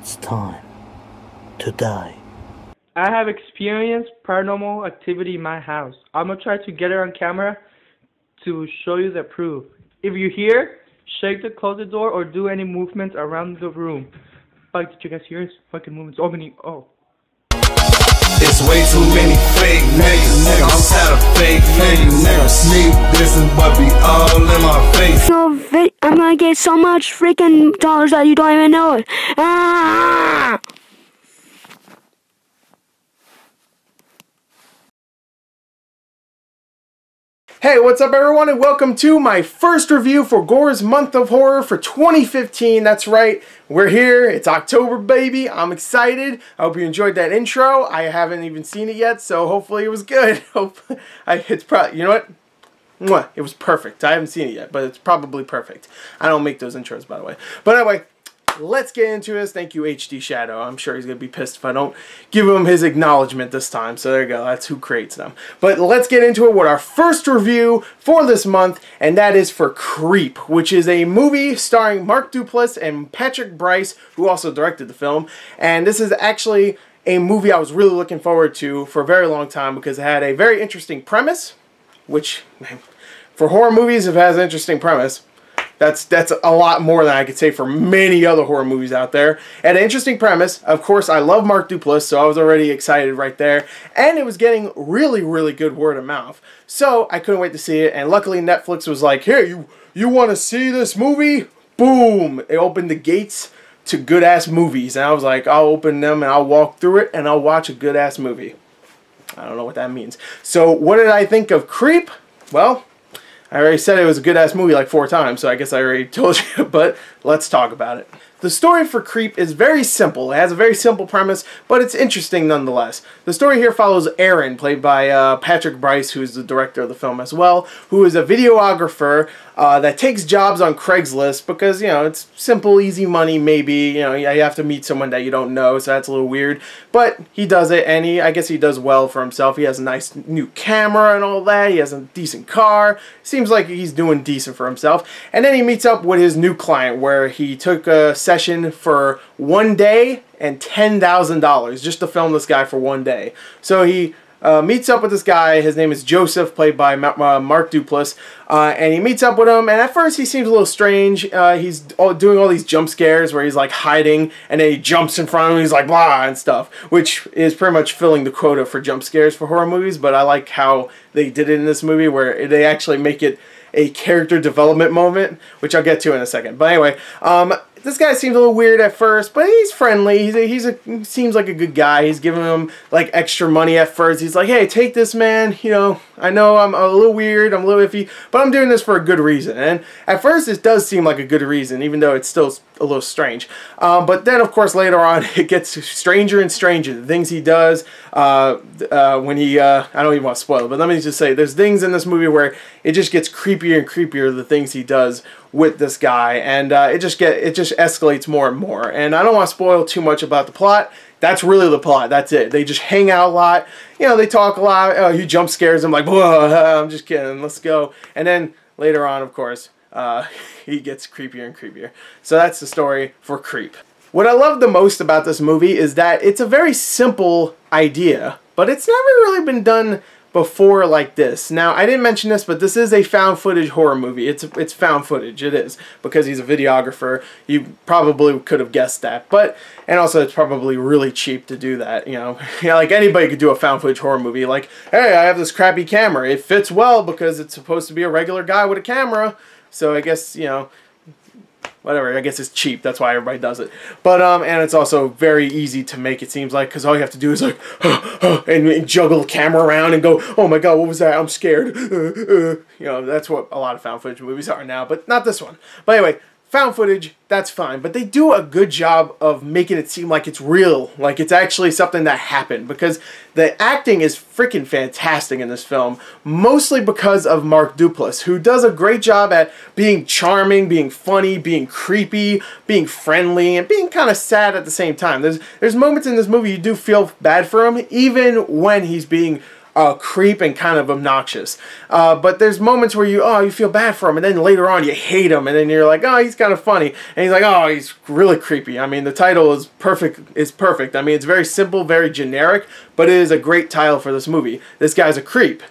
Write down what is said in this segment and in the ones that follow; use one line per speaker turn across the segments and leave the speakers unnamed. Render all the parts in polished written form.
It's time to die.
I have experienced paranormal activity in my house. I'm gonna try to get it on camera to show you the proof. If you hear, shake to close the door or do any movements around the room. Fuck, did you guys hear his fucking movements? Oh.
It's way too many fake niggas. I'm tired of fake niggas. Sneak dissing, but be all in my face.
I'm gonna get so much freaking dollars that you don't even know it. Ah!
Hey, what's up everyone, and welcome to my first review for Gorror's Month of Horror for 2015. That's right, we're here. It's October, baby. I'm excited. I hope you enjoyed that intro. I haven't even seen it yet, so hopefully it was good. It's probably, you know what? Mwah, it was perfect. I haven't seen it yet, but it's probably perfect. I don't make those intros, by the way. But anyway, let's get into this. Thank you, HD Shadow. I'm sure he's going to be pissed if I don't give him his acknowledgement this time. So there you go. That's who creates them. But let's get into it with our first review for this month, and that is for Creep, which is a movie starring Mark Duplass and Patrick Bryce, who also directed the film. And this is actually a movie I was really looking forward to for a very long time because it had a very interesting premise, which, for horror movies, if it has an interesting premise, that's a lot more than I could say for many other horror movies out there. And an interesting premise. Of course, I love Mark Duplass, so I was already excited right there. And it was getting really, really good word of mouth. So I couldn't wait to see it. And luckily, Netflix was like, "Here, you want to see this movie?" Boom! It opened the gates to good-ass movies. And I was like, I'll open them and I'll walk through it and I'll watch a good-ass movie. I don't know what that means. So what did I think of Creep? Well, I already said it was a good-ass movie like 4 times, so I guess I already told you, but let's talk about it. The story for Creep is very simple. It has a very simple premise, but it's interesting nonetheless. The story here follows Aaron, played by Patrick Bryce, who is the director of the film as well, who is a videographer that takes jobs on Craigslist because, you know, it's simple, easy money maybe. You know, you have to meet someone that you don't know, so that's a little weird. But he does it, and I guess he does well for himself. He has a nice new camera and all that. He has a decent car. Seems like he's doing decent for himself. And then he meets up with his new client, where he took a session for 1 day and $10,000 just to film this guy for 1 day. So he meets up with this guy. His name is Joseph, played by Mark Duplass, and he meets up with him, and at first he seems a little strange. He's doing all these jump scares where he's like hiding, and then he jumps in front of him, and he's like blah and stuff, which is pretty much filling the quota for jump scares for horror movies. But I like how they did it in this movie, where they actually make it a character development moment, which I'll get to in a second. But anyway, this guy seems a little weird at first, but he's friendly. He seems like a good guy. He's giving him like extra money at first. He's like, "Hey, take this, man. You know, I know I'm a little weird, I'm a little iffy, but I'm doing this for a good reason." And at first, it does seem like a good reason, even though it's still a little strange. But then, of course, later on, it gets stranger and stranger. The things he does when he, I don't even want to spoil it, but let me just say, there's things in this movie where it just gets creepier and creepier, the things he does with this guy, and it just escalates more and more. And I don't want to spoil too much about the plot. That's really the plot. That's it. They just hang out a lot. You know, they talk a lot. He jump scares him like, "Whoa, I'm just kidding. Let's go." And then later on, of course, he gets creepier and creepier. So that's the story for Creep. What I love the most about this movie is that it's a very simple idea, but it's never really been done before like this. Now, I didn't mention this, but this is a found footage horror movie. It's found footage. It is, because he's a videographer. You probably could have guessed that. But, and also it's probably really cheap to do that, you know. Like anybody could do a found footage horror movie. Like, "Hey, I have this crappy camera. It fits well because it's supposed to be a regular guy with a camera. So I guess, you know, whatever, I guess it's cheap, that's why everybody does it." But, and it's also very easy to make, it seems like, because all you have to do is like, and juggle the camera around and go, "Oh my god, what was that? I'm scared." You know, that's what a lot of found footage movies are now, but not this one. But anyway, found footage, that's fine, but they do a good job of making it seem like it's real, like it's actually something that happened, because the acting is freaking fantastic in this film, mostly because of Mark Duplass, who does a great job at being charming, being funny, being creepy, being friendly, and being kind of sad at the same time. There's moments in this movie you do feel bad for him, even when he's being creep and kind of obnoxious. But there's moments where you feel bad for him, and then later on you hate him, and then you're like, oh, he's kind of funny, and he's like, oh, he's really creepy. I mean, the title is perfect. I mean, it's very simple, very generic, but it is a great title for this movie. This guy's a creep.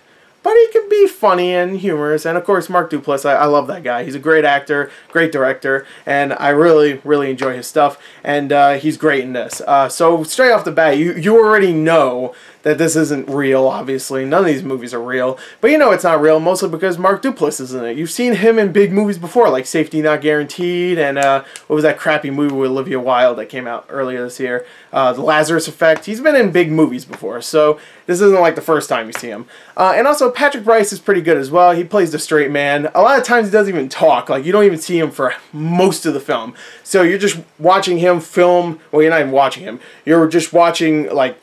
But he can be funny and humorous, and of course Mark Duplass, I love that guy. He's a great actor, great director, and I really, really enjoy his stuff, and he's great in this. So straight off the bat, you already know that this isn't real, obviously. None of these movies are real, but you know it's not real, mostly because Mark Duplass is in it. You've seen him in big movies before, like Safety Not Guaranteed, and what was that crappy movie with Olivia Wilde that came out earlier this year? The Lazarus Effect. He's been in big movies before, so this isn't like the first time you see him. And also, Patrick Brice is pretty good as well. He plays the straight man. A lot of times he doesn't even talk. Like, you don't even see him for most of the film. So you're just watching him film. Well, you're not even watching him. You're just watching, like,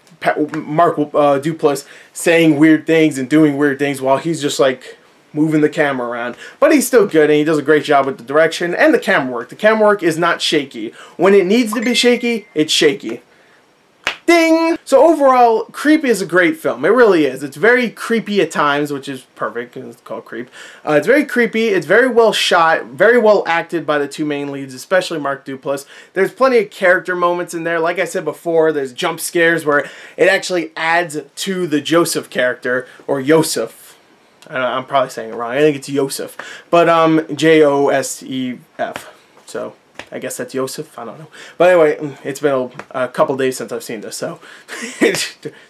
Mark Duplass saying weird things and doing weird things while he's just, like, moving the camera around. But he's still good, and he does a great job with the direction and the camera work. The camera work is not shaky. When it needs to be shaky, it's shaky. Ding! So overall, Creep is a great film. It really is. It's very creepy at times, which is perfect because it's called Creep. It's very creepy. It's very well shot, very well acted by the two main leads, especially Mark Duplass. There's plenty of character moments in there. Like I said before, there's jump scares where it actually adds to the Joseph character, or Yosef. I'm probably saying it wrong. I think it's Yosef. But Josef. So I guess that's Yosef. I don't know. But anyway, it's been a couple days since I've seen this, so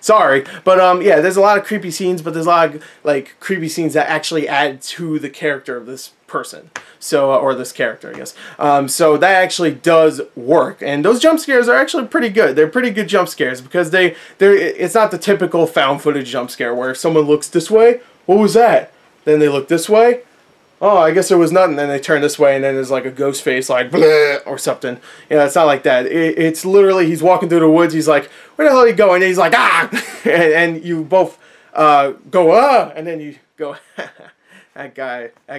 sorry. But yeah, there's a lot of creepy scenes, but there's a lot of like creepy scenes that actually add to the character of this person. So or this character, I guess. So that actually does work, and those jump scares are actually pretty good. They're pretty good jump scares because it's not the typical found footage jump scare where if someone looks this way, what was that? Then they look this way. Oh, I guess there was nothing. Then they turn this way, and then there's like a ghost face, like bleh, or something. Yeah, it's not like that. It's literally he's walking through the woods. He's like, "Where the hell are you going?" And he's like, "Ah!" and you both go ah, and then you go, that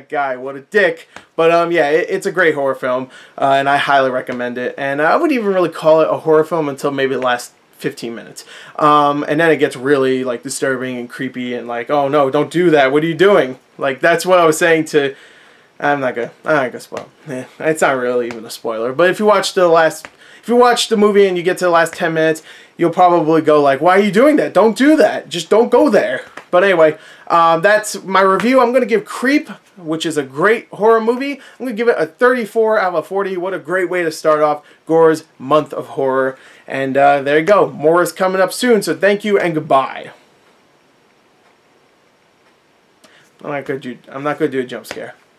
guy, what a dick. But yeah, it's a great horror film, and I highly recommend it. And I wouldn't even really call it a horror film until maybe the last 15 minutes. And then it gets really like disturbing and creepy and like, oh no, don't do that. What are you doing? Like that's what I was saying to. I'm not gonna spoil. It's not really even a spoiler. But if you watch the movie and you get to the last 10 minutes, you'll probably go like, why are you doing that? Don't do that. Just don't go there. But anyway, that's my review. I'm going to give Creep, which is a great horror movie, I'm going to give it a 34 out of 40. What a great way to start off Gorror's month of horror. And there you go. More is coming up soon, so thank you and goodbye. I'm not going to do a jump scare.